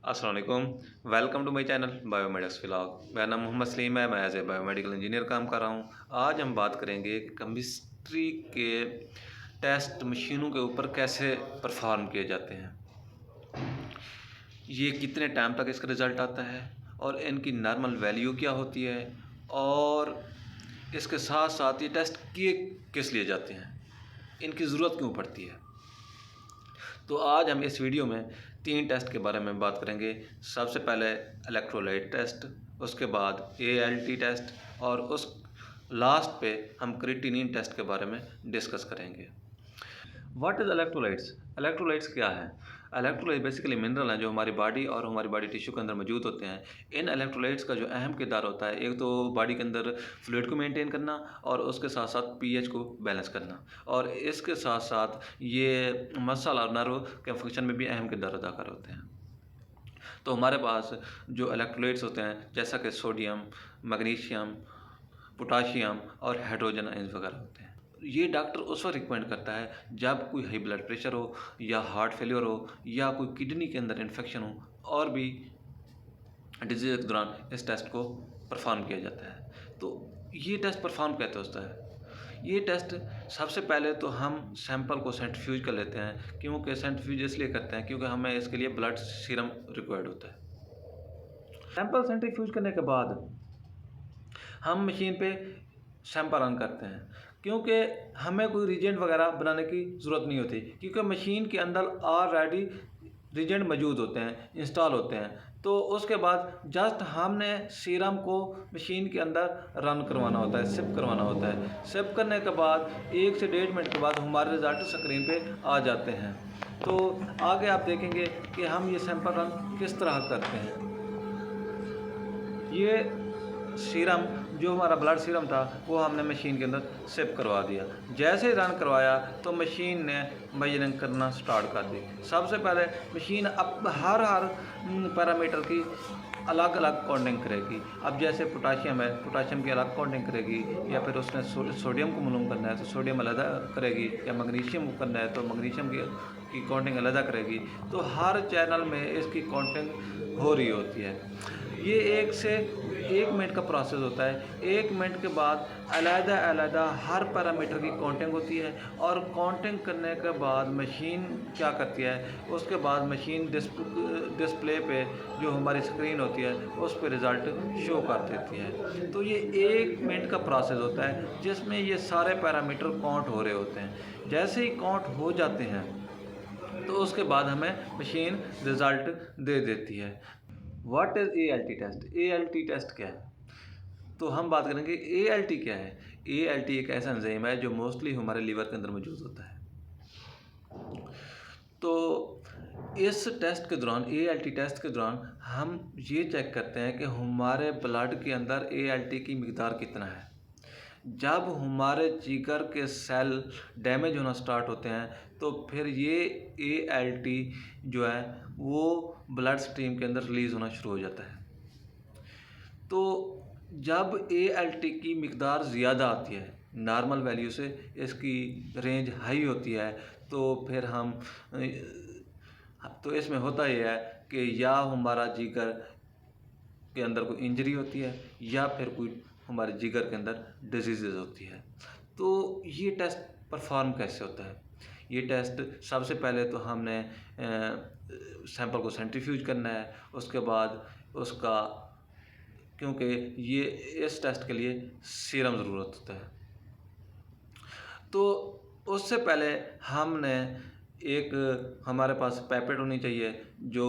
अस्सलाम वालेकुम। Welcome to my channel biomedics vlog. मेरा नाम मोहम्मद सलीम है। मैं एज ए बायोमेडिकल इंजीनियर काम कर रहा हूँ। आज हम बात करेंगे केमिस्ट्री के टेस्ट मशीनों के ऊपर कैसे परफॉर्म किए जाते हैं, ये कितने टाइम तक इसका रिज़ल्ट आता है और इनकी नॉर्मल वैल्यू क्या होती है, और इसके साथ साथ ये टेस्ट किए किस लिए जाते हैं, इनकी ज़रूरत क्यों पड़ती है। तो आज हम इस वीडियो में 3 टेस्ट के बारे में बात करेंगे। सबसे पहले इलेक्ट्रोलाइट टेस्ट, उसके बाद ALT टेस्ट, और उस लास्ट पे हम क्रिएटिनिन टेस्ट के बारे में डिस्कस करेंगे। What is electrolytes? इलेक्ट्रोलाइट्स क्या है? इलेक्ट्रोलाइट बेसिकली मिनरल हैं जो हमारी बॉडी और हमारी बॉडी टिश्यू के अंदर मौजूद होते हैं। इन इलेक्ट्रोलाइट्स का जो अहम किरदार होता है, एक तो बॉडी के अंदर फ्लूइड को मेंटेन करना और उसके साथ साथ pH को बैलेंस करना, और इसके साथ साथ ये मसल और नर्व के फंक्शन में भी अहम किरदार अदा कर होते हैं। तो हमारे पास जो इलेक्ट्रोलाइट्स होते हैं जैसा कि सोडियम, मैग्नीशियम, पोटाशियम और हाइड्रोजन आयंस वगैरह होते हैं। ये डॉक्टर उस वक्त रिकमेंड करता है जब कोई हाई ब्लड प्रेशर हो, या हार्ट फेलियर हो, या कोई किडनी के अंदर इन्फेक्शन हो, और भी डिजीज के दौरान इस टेस्ट को परफॉर्म किया जाता है। तो ये टेस्ट परफॉर्म कैसे होता है? ये टेस्ट सबसे पहले तो हम सैंपल को सेंट्रीफ्यूज कर लेते हैं। क्योंकि सेंट्रीफ्यूज इसलिए करते हैं क्योंकि हमें इसके लिए ब्लड सीरम रिक्वायर्ड होता है। सैंपल सेंट्रीफ्यूज करने के बाद हम मशीन पे सैंपल रन करते हैं, क्योंकि हमें कोई रिजेंट वगैरह बनाने की ज़रूरत नहीं होती, क्योंकि मशीन के अंदर ऑलरेडी रिजेंट मौजूद होते हैं, इंस्टॉल होते हैं। तो उसके बाद जस्ट हमने सीरम को मशीन के अंदर रन करवाना होता है, सिप करवाना होता है। सिप करने के बाद 1 से 1.5 मिनट के बाद हमारे रिज़ल्ट स्क्रीन पे आ जाते हैं। तो आगे आप देखेंगे कि हम ये सैंपल रन किस तरह करते हैं। ये सीरम जो हमारा ब्लड सीरम था वो हमने मशीन के अंदर सिप करवा दिया। जैसे ही रन करवाया तो मशीन ने मेजरिंग करना स्टार्ट कर दी। सबसे पहले मशीन अब हर पैरामीटर की अलग अलग काउंटिंग करेगी। अब जैसे पोटाशियम है, पोटाशियम की अलग काउंटिंग करेगी, या फिर उसने सोडियम को मालूम करना है तो सोडियम अलग करेगी, या मैग्नीशियम को करना है तो मैग्नीशियम की काउंटिंग अलग करेगी। तो हर चैनल में इसकी काउंटिंग हो रही होती है। ये 1 से 1 मिनट का प्रोसेस होता है। 1 मिनट के बाद अलग-अलग हर पैरामीटर की काउंटिंग होती है, और काउंटिंग करने के बाद मशीन क्या करती है, उसके बाद मशीन डिस्प्ले पे जो हमारी स्क्रीन होती है उस पर रिज़ल्ट शो कर देती है। तो ये 1 मिनट का प्रोसेस होता है जिसमें ये सारे पैरामीटर काउंट हो रहे होते हैं। जैसे ही काउंट हो जाते हैं तो उसके बाद हमें मशीन रिज़ल्ट दे देती है। What is ALT test? ALT test क्या है? तो हम बात करेंगे ALT क्या है। ALT एक ऐसा एंजाइम है जो मोस्टली हमारे लीवर के अंदर मौजूद होता है। तो इस टेस्ट के दौरान, ALT टेस्ट के दौरान, हम ये चेक करते हैं कि हमारे ब्लड के अंदर ALT की मिकदार कितना है। जब हमारे जिगर के सेल डैमेज होना स्टार्ट होते हैं तो फिर ये ALT जो है वो ब्लड स्ट्रीम के अंदर रिलीज़ होना शुरू हो जाता है। तो जब ALT की मिकदार ज़्यादा आती है नॉर्मल वैल्यू से, इसकी रेंज हाई होती है, तो फिर हम तो इसमें होता यह है कि या हमारा जिगर के अंदर कोई इंजरी होती है, या फिर कोई हमारे जिगर के अंदर डिजीज़ होती है। तो ये टेस्ट परफॉर्म कैसे होता है? ये टेस्ट सबसे पहले तो हमने सैंपल को सेंट्रीफ्यूज करना है। उसके बाद उसका, क्योंकि ये इस टेस्ट के लिए सीरम ज़रूरत होता है, तो उससे पहले हमने हमारे पास पैपेट होनी चाहिए जो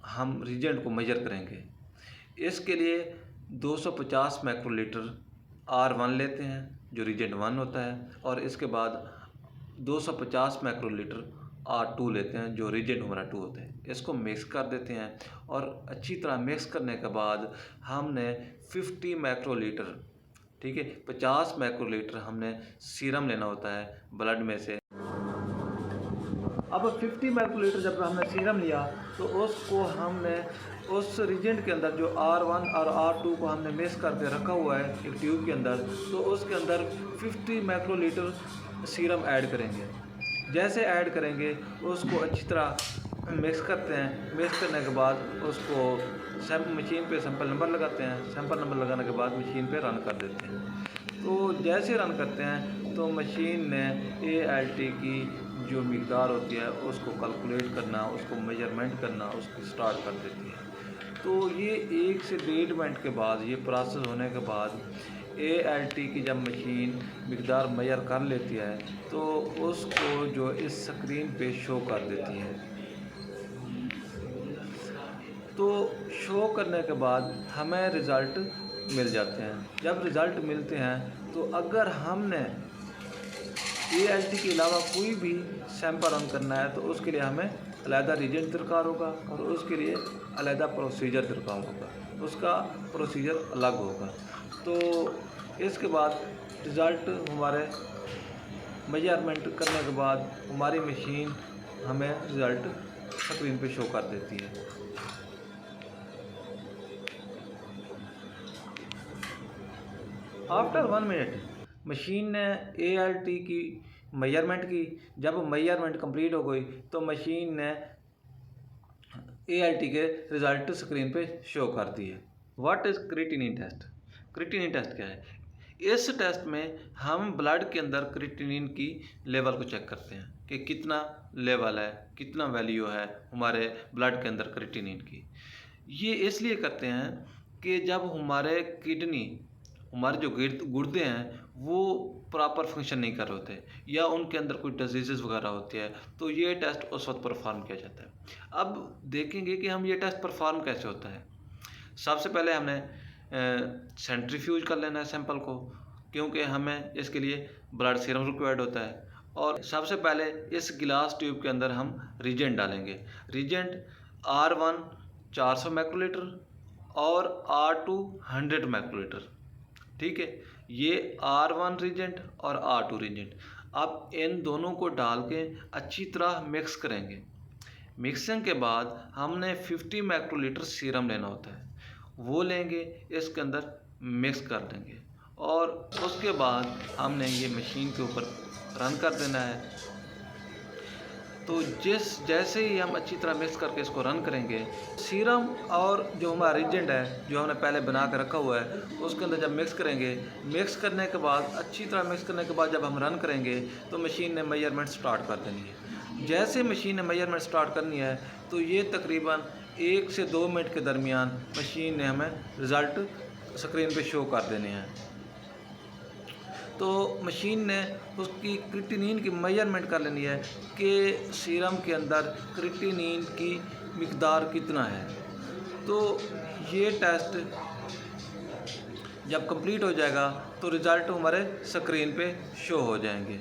हम रिजेंट को मेजर करेंगे। इसके लिए 250 माइक्रोलीटर R1 लेते हैं जो रिजेंट 1 होता है, और इसके बाद 250 माइक्रोलीटर R2 लेते हैं जो रिजेंट हमारा 2 होता है। इसको मिक्स कर देते हैं, और अच्छी तरह मिक्स करने के बाद हमने 50 माइक्रोलीटर, ठीक है, 50 माइक्रोलीटर हमने सीरम लेना होता है ब्लड में से। अब 50 माइक्रोलीटर जब हमने सीरम लिया तो उसको हमने उस रिजेंट के अंदर जो R1 और R2 को हमने मिक्स करके रखा हुआ है एक ट्यूब के अंदर, तो उसके अंदर 50 माइक्रोलीटर सीरम ऐड करेंगे। जैसे ऐड करेंगे उसको अच्छी तरह मिक्स करते हैं। मिक्स करने के बाद उसको मशीन पे सैंपल नंबर लगाते हैं। सैंपल नंबर लगाने के बाद मशीन पे रन कर देते हैं। तो जैसे रन करते हैं तो मशीन ने ALT की जो मिक़दार होती है उसको कैलकुलेट करना, उसको मेजरमेंट करना, उसको स्टार्ट कर देती है। तो ये 1 से 1.5 मिनट के बाद, ये प्रोसेस होने के बाद ALT की जब मशीन मिक़दार मेजर कर लेती है तो उसको जो इस स्क्रीन पे शो कर देती है। तो शो करने के बाद हमें रिज़ल्ट मिल जाते हैं। जब रिज़ल्ट मिलते हैं तो अगर हमने ALT के अलावा कोई भी सैंपल रन करना है तो उसके लिए हमें अलहदा रीजेंट दरकार होगा और उसके लिए अलहदा प्रोसीजर दरकार होगा, उसका प्रोसीजर अलग होगा। तो इसके बाद रिज़ल्ट हमारे मेजरमेंट करने के बाद हमारी मशीन हमें रिज़ल्ट स्क्रीन पे शो कर देती है। आफ्टर 1 मिनट मशीन ने ALT की मेजरमेंट की। जब मेजरमेंट कंप्लीट हो गई तो मशीन ने ALT के रिज़ल्ट स्क्रीन पे शो कर दिए। What is creatinine test? Creatinine test क्या है? इस टेस्ट में हम ब्लड के अंदर क्रिएटिनिन की लेवल को चेक करते हैं कि कितना लेवल है, कितना वैल्यू है हमारे ब्लड के अंदर क्रिएटिनिन की। ये इसलिए करते हैं कि जब हमारे किडनी, हमारे जो गुर्दे हैं वो प्रॉपर फंक्शन नहीं कर रहे होते या उनके अंदर कोई डिजीज़ वगैरह होती है तो ये टेस्ट उस वक्त परफॉर्म किया जाता है। अब देखेंगे कि हम ये टेस्ट परफॉर्म कैसे होता है। सबसे पहले हमने सेंट्रीफ्यूज कर लेना है सैंपल को, क्योंकि हमें इसके लिए ब्लड सीरम रिक्वायर्ड होता है। और सबसे पहले इस गिलास ट्यूब के अंदर हम रीजेंट डालेंगे। रीजेंट R1 400 माइक्रोलीटर और R2 100 माइक्रोलीटर। ठीक है, ये R1 रीजेंट और R2 रीजेंट। अब इन दोनों को डाल के अच्छी तरह मिक्स करेंगे। मिक्सिंग के बाद हमने 50 माइक्रोलीटर सीरम लेना होता है, वो लेंगे, इसके अंदर मिक्स कर देंगे और उसके बाद हमने ये मशीन के ऊपर रन कर देना है। तो जैसे ही हम अच्छी तरह मिक्स करके इसको रन करेंगे, सीरम और जो हमारा रीजेंट है जो हमने पहले बना के रखा हुआ है उसके अंदर जब मिक्स करेंगे, मिक्स करने के बाद अच्छी तरह मिक्स करने के बाद जब हम रन करेंगे तो मशीन ने मेजरमेंट स्टार्ट कर देनी है। जैसे मशीन ने मेजरमेंट स्टार्ट करनी है तो ये तकरीबन 1 से 2 मिनट के दरमियान मशीन ने हमें रिज़ल्ट स्क्रीन पे शो कर देने हैं। तो मशीन ने उसकी क्रिएटिनिन की मेजरमेंट कर लेनी है कि सीरम के अंदर क्रिएटिनिन की मिक़दार कितना है। तो ये टेस्ट जब कंप्लीट हो जाएगा तो रिज़ल्ट हमारे स्क्रीन पे शो हो जाएंगे।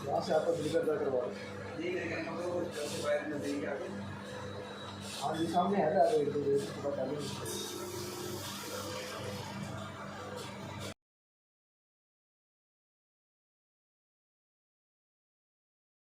यहाँ से आपको डिलीवर करवा हाँ जी सामने है ना,